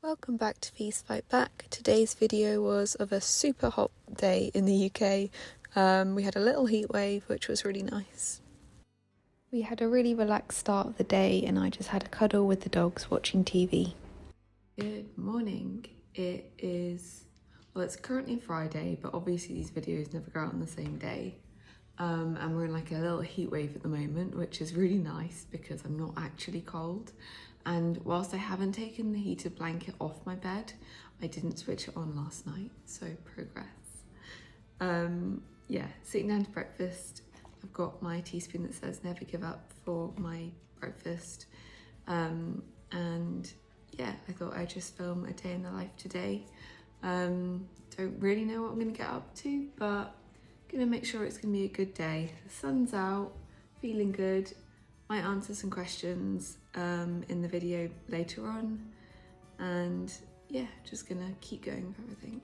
Welcome back to Feast Fight Back. Today's video was of a super hot day in the UK. We had a little heat wave, which was really nice. We had a really relaxed start of the day and I just had a cuddle with the dogs watching TV. Good morning. It's currently Friday, but obviously these videos never go out on the same day. And we're in like a little heat wave at the moment, which is really nice because I'm not actually cold. And whilst I haven't taken the heated blanket off my bed, I didn't switch it on last night, so progress. Yeah, sitting down to breakfast. I've got my teaspoon that says never give up for my breakfast. And yeah, I thought I'd just film a day in the life today. Don't really know what I'm gonna get up to, but gonna make sure it's gonna be a good day. The sun's out, feeling good. Might answer some questions in the video later on, and yeah, just gonna keep going with everything.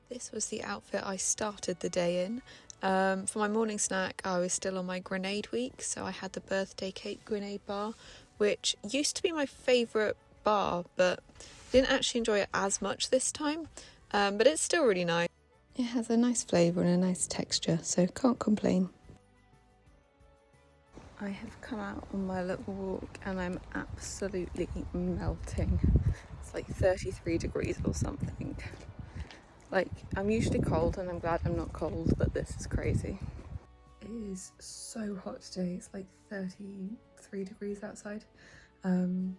This was the outfit I started the day in. For my morning snack, I was still on my grenade week, so I had the birthday cake grenade bar, which used to be my favourite bar, but didn't actually enjoy it as much this time, but it's still really nice. It has a nice flavour and a nice texture, so can't complain. I have come out on my little walk and I'm absolutely melting. It's like 33 degrees or something. Like, I'm usually cold and I'm glad I'm not cold, but this is crazy. It is so hot today. It's like 33 degrees outside. But I'm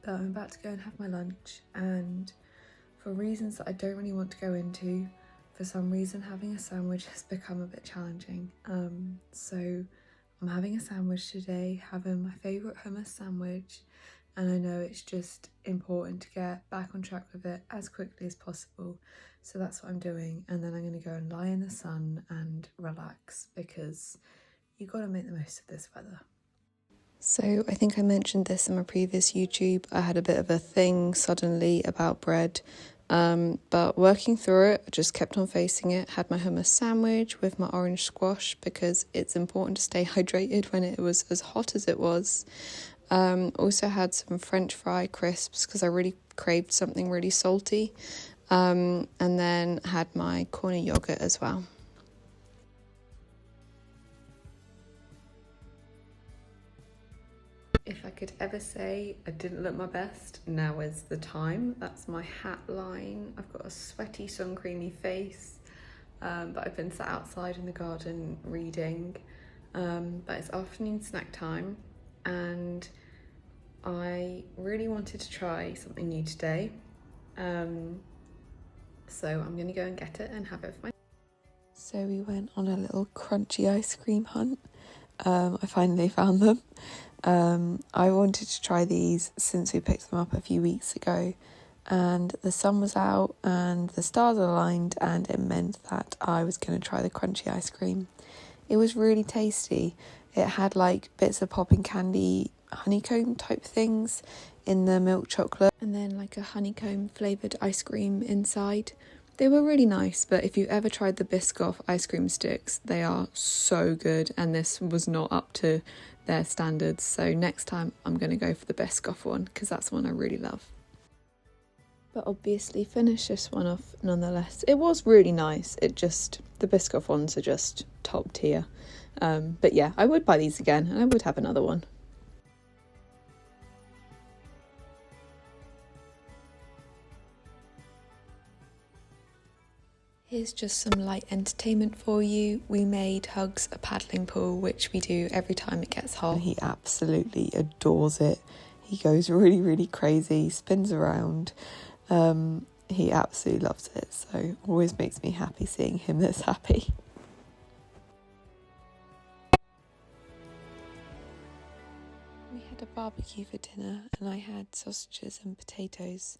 about to go and have my lunch, and for reasons that I don't really want to go into, for some reason having a sandwich has become a bit challenging. So I'm having a sandwich today, having my favourite hummus sandwich, and I know it's just important to get back on track with it as quickly as possible. So that's what I'm doing, and then I'm going to go and lie in the sun and relax because you've got to make the most of this weather. So I think I mentioned this in my previous YouTube. I had a bit of a thing suddenly about bread, but working through it, I just kept on facing it. Had my hummus sandwich with my orange squash because it's important to stay hydrated when it was as hot as it was. Also had some French fry crisps because I really craved something really salty. And then had my corner yogurt as well. If I could ever say I didn't look my best, now is the time. That's my hat line. I've got a sweaty, sun-creamy face, but I've been sat outside in the garden reading. But it's afternoon snack time, and I really wanted to try something new today. So I'm going to go and get it and have it for myself. So we went on a little crunchy ice cream hunt. I finally found them. I wanted to try these since we picked them up a few weeks ago, and the sun was out and the stars aligned, and it meant that I was going to try the crunchy ice cream. It was really tasty. It had like bits of popping candy, honeycomb type things in the milk chocolate, and then like a honeycomb flavoured ice cream inside. They were really nice, but if you've ever tried the Biscoff ice cream sticks, they are so good, and this was not up to their standards. So next time I'm going to go for the Biscoff one because that's the one I really love. But obviously finish this one off nonetheless. It was really nice. The Biscoff ones are just top tier. But yeah, I would buy these again and I would have another one. Here's just some light entertainment for you. We made Hugs a paddling pool, which we do every time it gets hot. He absolutely adores it. He goes really, really crazy, spins around. He absolutely loves it, so always makes me happy seeing him this happy. We had a barbecue for dinner and I had sausages and potatoes.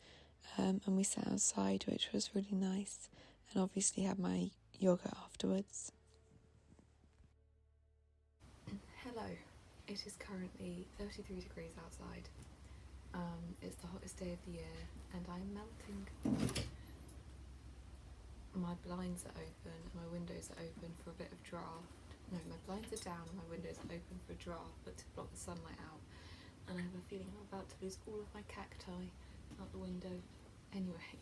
and we sat outside, which was really nice, and obviously had my yogurt afterwards. Hello, it is currently 33 degrees outside. It's the hottest day of the year and I'm melting. My blinds are open and my windows are open for a bit of draft. No, my blinds are down and my windows are open for a draft, but to block the sunlight out. And I have a feeling I'm about to lose all of my cacti out the window. Anyway,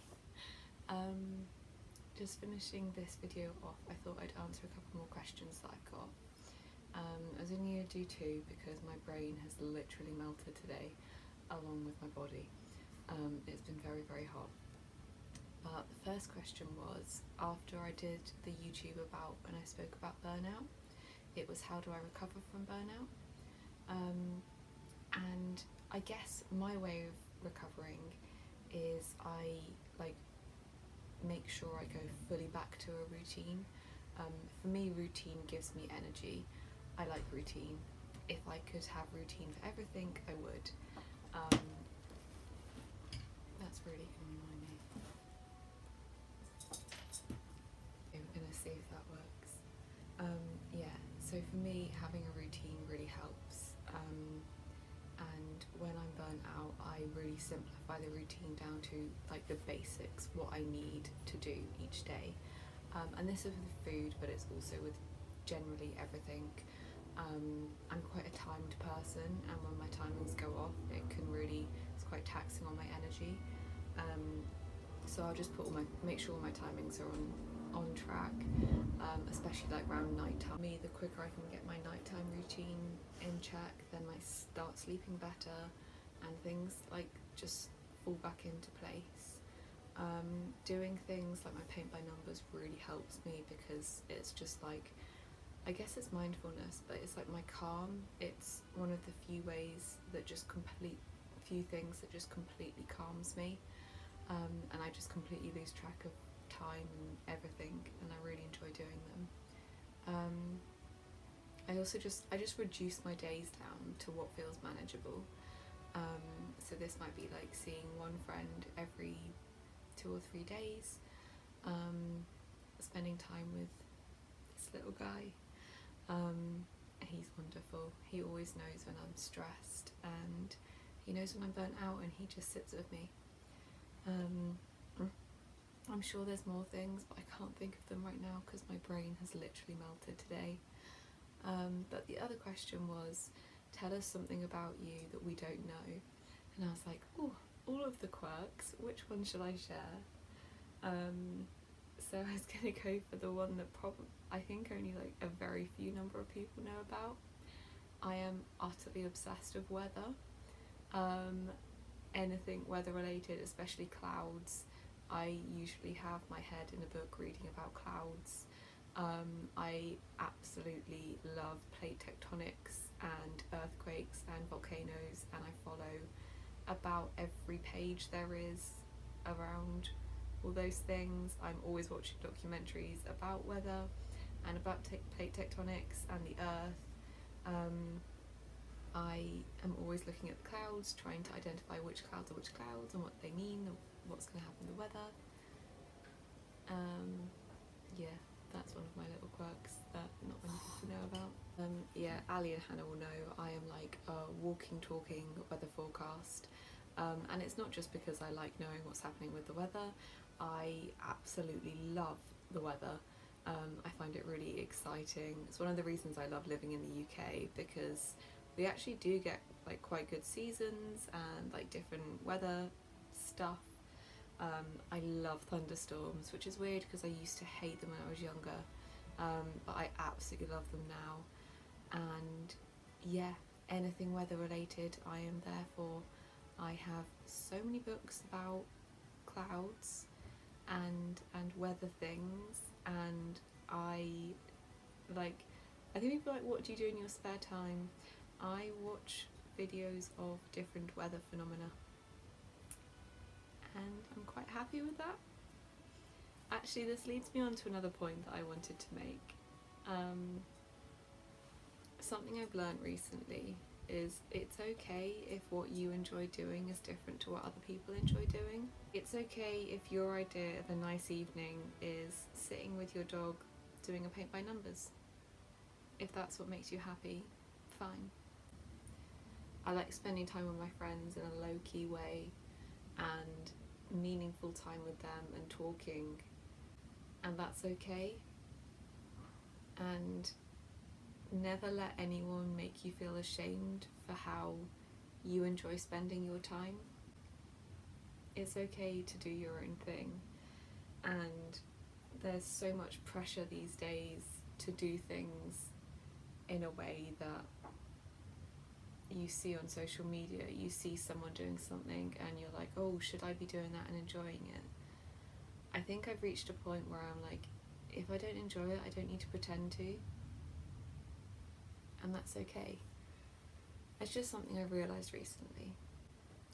just finishing this video off, I thought I'd answer a couple more questions that I've got. I was only going to do two because my brain has literally melted today along with my body. It's been very, very hot. But the first question was, after I did the YouTube about when I spoke about burnout, it was how do I recover from burnout? And I guess my way of recovering is I make sure I go fully back to a routine. For me, routine gives me energy. I like routine. If I could have routine for everything, I would. That's really going to annoy me. Okay, we're going to see if that works. Yeah, so for me, having a routine really helps. And when I'm burnt out, I really simplify the routine down to like the basics, what I need to do each day. And this is with food, but it's also with generally everything. I'm quite a timed person, and when my timings go off, it's quite taxing on my energy. So I'll just make sure all my timings are on track, especially like around night time. Me, the quicker I can get my nighttime routine in check, then I start sleeping better, and things like just fall back into place. Doing things like my paint by numbers really helps me because it's just like, I guess it's mindfulness, but it's like my calm. It's one of the few things that just completely calms me, and I just completely lose track of time and everything, and I really enjoy doing them. I just reduce my days down to what feels manageable. So this might be like seeing one friend every 2 or 3 days, spending time with this little guy. He's wonderful. He always knows when I'm stressed, and he knows when I'm burnt out, and he just sits with me. I'm sure there's more things, but I can't think of them right now because my brain has literally melted today. But the other question was, tell us something about you that we don't know. And I was like, oh, all of the quirks, which one should I share? So I was going to go for the one that I think only like a very few number of people know about. I am utterly obsessed with weather. Anything weather related, especially clouds. I usually have my head in a book reading about clouds. I absolutely love plate tectonics and earthquakes and volcanoes, and I follow about every page there is around all those things. I'm always watching documentaries about weather and about plate tectonics and the earth. I am always looking at the clouds, trying to identify which clouds are which clouds and what they mean, and what's going to happen to the weather. Yeah, that's one of my little quirks that not many people know about. Yeah, Ali and Hannah will know I am like a walking, talking weather forecast. And it's not just because I like knowing what's happening with the weather. I absolutely love the weather. I find it really exciting. It's one of the reasons I love living in the UK, because we actually do get like quite good seasons and like different weather stuff. I love thunderstorms, which is weird because I used to hate them when I was younger, but I absolutely love them now. And yeah, anything weather related I am there for. I have so many books about clouds and weather things, and I think people are like, what do you do in your spare time? I watch videos of different weather phenomena, and I'm quite happy with that. Actually, this leads me on to another point that I wanted to make. Something I've learned recently is it's okay if what you enjoy doing is different to what other people enjoy doing. It's okay if your idea of a nice evening is sitting with your dog doing a paint by numbers. If that's what makes you happy, fine. I like spending time with my friends in a low-key way and meaningful time with them and talking, and that's okay. And never let anyone make you feel ashamed for how you enjoy spending your time. It's okay to do your own thing, and there's so much pressure these days to do things in a way that you see on social media. You see someone doing something and you're like, oh, should I be doing that and enjoying it? I think I've reached a point where I'm like, if I don't enjoy it, I don't need to pretend to, and that's okay. It's just something I've realised recently.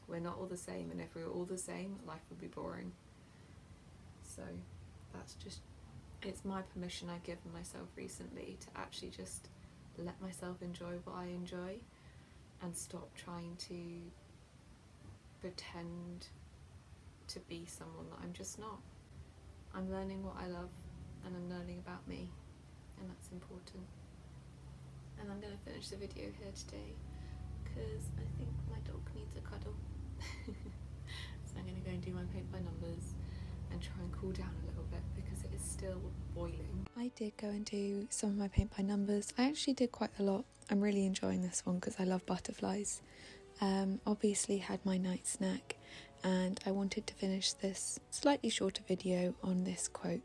We're not all the same, and if we were all the same, life would be boring. So that's just, it's my permission I've given myself recently to actually just let myself enjoy what I enjoy and stop trying to pretend to be someone that I'm just not. I'm learning what I love, and I'm learning about me, and that's important. And I'm going to finish the video here today because I think my dog needs a cuddle. So I'm going to go and do my paint by numbers and try and cool down a little bit because it is still boiling. I did go and do some of my paint by numbers. I actually did quite a lot. I'm really enjoying this one because I love butterflies. Obviously had my night snack, and I wanted to finish this slightly shorter video on this quote,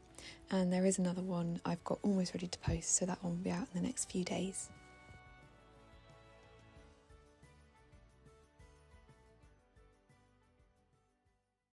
and there is another one I've got almost ready to post, so that one will be out in the next few days.